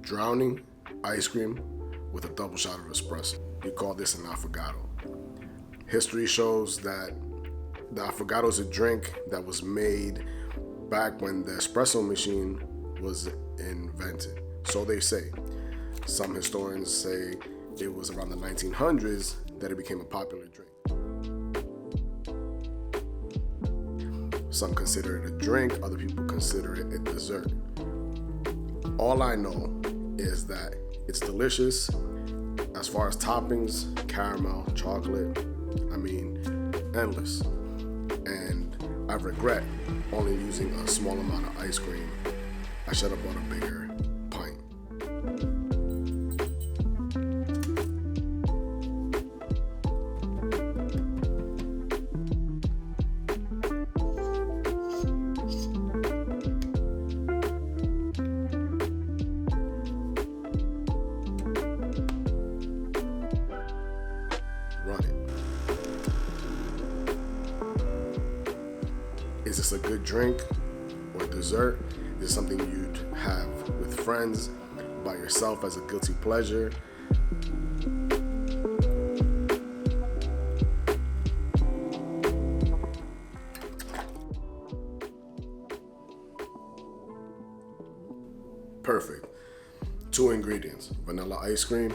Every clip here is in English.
drowning ice cream with a double shot of espresso. We call this an affogato. History shows that the affogato is a drink that was made back when the espresso machine was invented. So they say. Some historians say it was around the 1900s that it became a popular drink. Some consider it a drink, other people consider it a dessert. All I know is that it's delicious. As far as toppings, caramel, chocolate, endless. And I regret only using a small amount of ice cream. I should have bought a bigger pint. Run it. Is this a good drink or dessert? Is this something you'd have with friends, by yourself as a guilty pleasure? Perfect. 2 ingredients, vanilla ice cream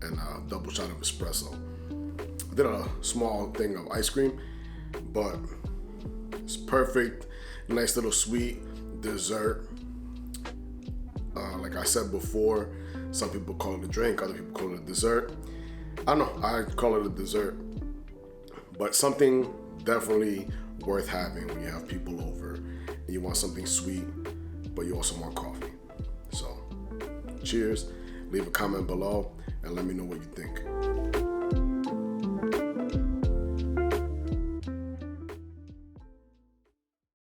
and a double shot of espresso. I did a small thing of ice cream, but it's perfect. Nice little sweet dessert. Like I said before, some people call it a drink, other people call it a dessert. I don't know, I call it a dessert. But something definitely worth having when you have people over and you want something sweet, but you also want coffee. So, cheers. Leave a comment below and let me know what you think.